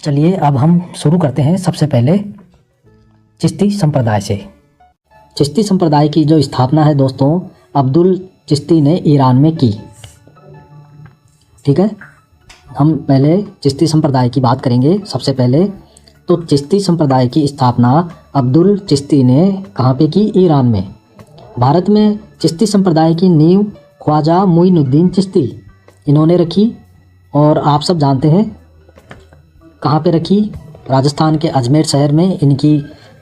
चलिए अब हम शुरू करते हैं सबसे पहले चिश्ती संप्रदाय से। चिश्ती संप्रदाय की जो स्थापना है दोस्तों अब्दुल चिश्ती ने ईरान में की। ठीक है, हम पहले चिश्ती संप्रदाय की बात करेंगे। सबसे पहले तो चिश्ती संप्रदाय की स्थापना अब्दुल चिश्ती ने कहाँ पे की? ईरान में। भारत में चिश्ती संप्रदाय की नींव ख्वाजा मुइनुद्दीन चिश्ती इन्होंने रखी और आप सब जानते हैं कहाँ पे रखी? राजस्थान के अजमेर शहर में इनकी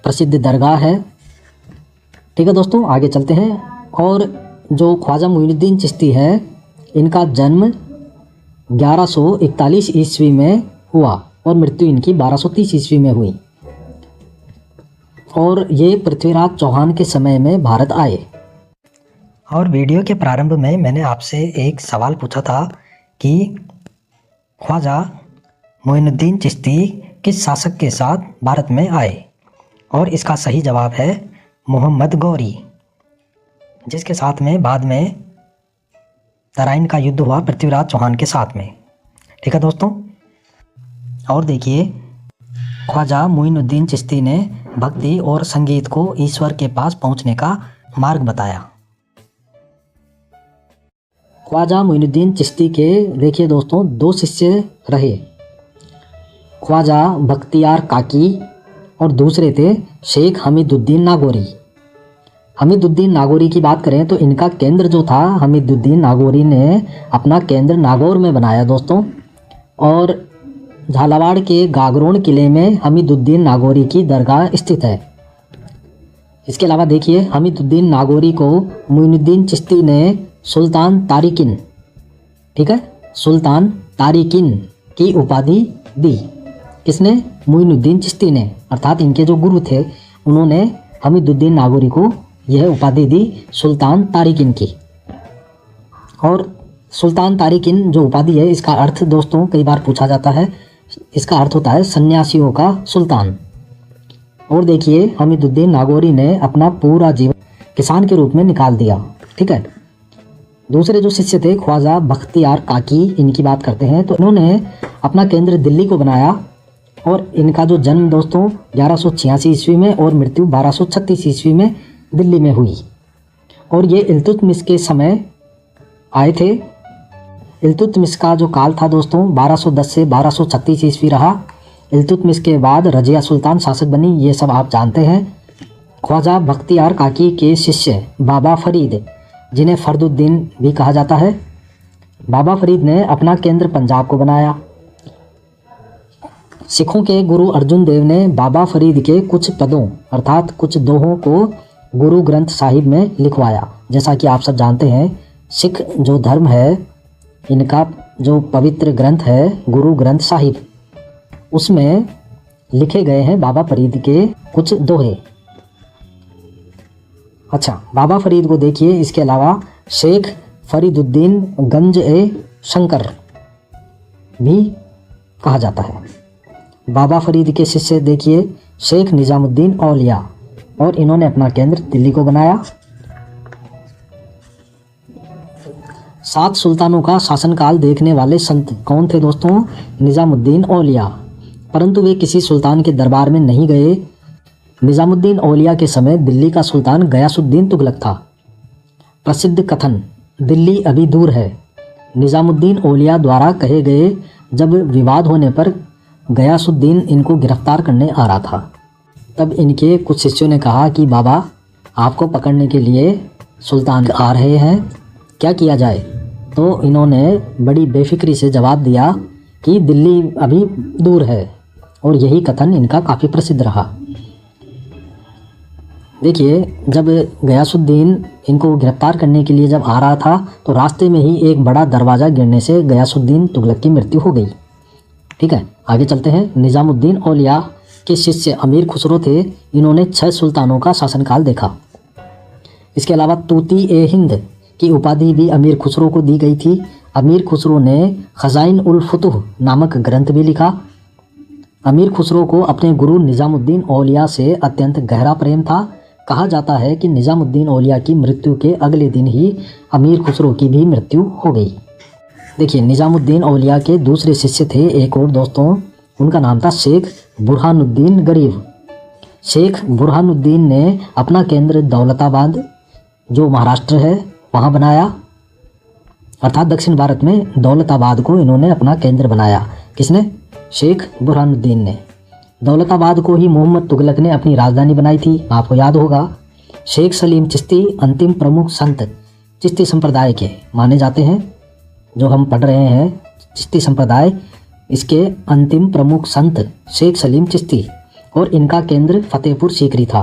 प्रसिद्ध दरगाह है। ठीक है दोस्तों, आगे चलते हैं। और जो ख्वाजा मुइनुद्दीन चिश्ती है इनका जन्म 1141 ईस्वी में हुआ और मृत्यु इनकी 1230 ईस्वी में हुई और ये पृथ्वीराज चौहान के समय में भारत आए। और वीडियो के प्रारंभ में मैंने आपसे एक सवाल पूछा था कि ख्वाजा मुइनुद्दीन चिश्ती किस शासक के साथ भारत में आए, और इसका सही जवाब है मोहम्मद गौरी, जिसके साथ में बाद में तराइन का युद्ध हुआ पृथ्वीराज चौहान के साथ में। ठीक है दोस्तों, और देखिए ख्वाजा मुइनुद्दीन चिश्ती ने भक्ति और संगीत को ईश्वर के पास पहुंचने का मार्ग बताया। ख्वाजा मुइनुद्दीन चिश्ती के देखिए दोस्तों 2 शिष्य रहे, ख्वाजा बख्तियार काकी और दूसरे थे शेख हमीदुद्दीन नागौरी। हमीदुद्दीन नागौरी की बात करें तो इनका केंद्र जो था, हमीदुद्दीन नागौरी ने अपना केंद्र नागौर में बनाया दोस्तों, और झालावाड़ के गागरोन किले में हमीदुद्दीन नागौरी की दरगाह स्थित है। इसके अलावा देखिए हमीदुद्दीन नागौरी को मुइनुद्दीन चिश्ती ने सुल्तान तारिकिन, ठीक है, सुल्तान तारिकिन की उपाधि दी। किसने? मुइनुद्दीन चिश्ती ने, अर्थात इनके जो गुरु थे उन्होंने हमीदुद्दीन नागौरी को यह उपाधि दी सुल्तान तारिकिन की। और सुल्तान तारिकिन जो उपाधि है इसका अर्थ दोस्तों कई बार पूछा जाता है, इसका अर्थ होता है सन्यासियों का सुल्तान। और देखिए हमीदुद्दीन नागौरी ने अपना पूरा जीवन किसान के रूप में निकाल दिया। ठीक है, दूसरे जो शिष्य थे ख्वाजा बख्तियार काकी, इनकी बात करते हैं तो इन्होंने अपना केंद्र दिल्ली को बनाया और इनका जो जन्म दोस्तों 1186 ईस्वी में और मृत्यु 1236 ईस्वी में दिल्ली में हुई। और ये इल्तुतमिश के समय आए थे। इल्तुतमिश का जो काल था दोस्तों 1210 से 1236 ईस्वी रहा। इल्तुतमिश के बाद रजिया सुल्तान शासक बनी, ये सब आप जानते हैं। ख्वाजा बख्तियार काकी के शिष्य बाबा फरीद, जिन्हें फरदुद्दीन भी कहा जाता है, बाबा फरीद ने अपना केंद्र पंजाब को बनाया। सिखों के गुरु अर्जुन देव ने बाबा फरीद के कुछ पदों अर्थात कुछ दोहों को गुरु ग्रंथ साहिब में लिखवाया। जैसा कि आप सब जानते हैं सिख जो धर्म है इनका जो पवित्र ग्रंथ है गुरु ग्रंथ साहिब, उसमें लिखे गए हैं बाबा फरीद के कुछ दोहे। अच्छा, बाबा फरीद को देखिए, इसके अलावा शेख फरीदुद्दीन गंज ए शंकर भी कहा जाता है। बाबा फरीद के शिष्य देखिए शेख निजामुद्दीन औलिया, और इन्होंने अपना केंद्र दिल्ली को बनाया। 7 सुल्तानों का शासनकाल देखने वाले संत कौन थे दोस्तों? निजामुद्दीन औलिया, परंतु वे किसी सुल्तान के दरबार में नहीं गए। निजामुद्दीन औलिया के समय दिल्ली का सुल्तान गयासुद्दीन तुगलक था। प्रसिद्ध कथन, दिल्ली अभी दूर है, निजामुद्दीन औलिया द्वारा कहे गए जब विवाद होने पर गयासुद्दीन इनको गिरफ्तार करने आ रहा था। तब इनके कुछ शिष्यों ने कहा कि बाबा आपको पकड़ने के लिए सुल्तान आ रहे हैं, क्या किया जाए? तो इन्होंने बड़ी बेफिक्री से जवाब दिया कि दिल्ली अभी दूर है, और यही कथन इनका काफ़ी प्रसिद्ध रहा। देखिए जब गयासुद्दीन इनको गिरफ्तार करने के लिए जब आ रहा था तो रास्ते में ही एक बड़ा दरवाज़ा गिरने से गयासुद्दीन तुगलक की मृत्यु हो गई। ठीक है, आगे चलते हैं। निजामुद्दीन औलिया के शिष्य अमीर खुसरो थे, इन्होंने 6 सुल्तानों का शासनकाल देखा। इसके अलावा तूती ए हिंद की उपाधि भी अमीर खुसरो को दी गई थी। अमीर खुसरो ने खजाइन उल फुतुह नामक ग्रंथ भी लिखा। अमीर खुसरो को अपने गुरु निजामुद्दीन औलिया से अत्यंत गहरा प्रेम था। कहा जाता है कि निजामुद्दीन औलिया की मृत्यु के अगले दिन ही अमीर खुसरो की भी मृत्यु हो गई। देखिए निजामुद्दीन औलिया के दूसरे शिष्य थे एक और दोस्तों, उनका नाम था शेख बुरहानुद्दीन गरीब। शेख बुरहानुद्दीन ने अपना केंद्र दौलताबाद, जो महाराष्ट्र है, वहाँ बनाया। अर्थात दक्षिण भारत में दौलताबाद को इन्होंने अपना केंद्र बनाया। किसने? शेख बुरहानुद्दीन ने। दौलताबाद को ही मोहम्मद तुगलक ने अपनी राजधानी बनाई थी, आपको याद होगा। शेख सलीम चिश्ती अंतिम प्रमुख संत चिश्ती संप्रदाय के माने जाते हैं। जो हम पढ़ रहे हैं चिश्ती संप्रदाय, इसके अंतिम प्रमुख संत शेख सलीम चिश्ती, और इनका केंद्र फतेहपुर सीकरी था।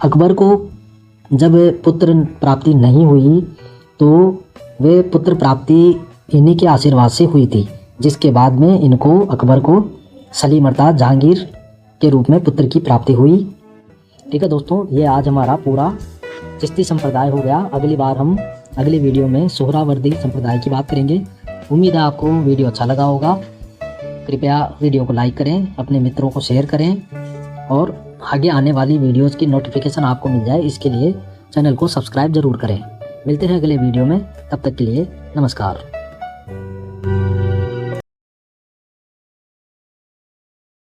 अकबर को जब पुत्र प्राप्ति नहीं हुई तो वे पुत्र प्राप्ति इन्हीं के आशीर्वाद से हुई थी, जिसके बाद में इनको अकबर को सलीम अर्थात जहांगीर के रूप में पुत्र की प्राप्ति हुई। ठीक है दोस्तों, ये आज हमारा पूरा चिश्ती संप्रदाय हो गया। अगली बार हम अगली वीडियो में सोहरावर्दी संप्रदाय की बात करेंगे। उम्मीद है आपको वीडियो अच्छा लगा होगा। कृपया वीडियो को लाइक करें, अपने मित्रों को शेयर करें और आगे आने वाली वीडियोज़ की नोटिफिकेशन आपको मिल जाए, इसके लिए चैनल को सब्सक्राइब ज़रूर करें। मिलते हैं अगले वीडियो में, तब तक के लिए नमस्कार।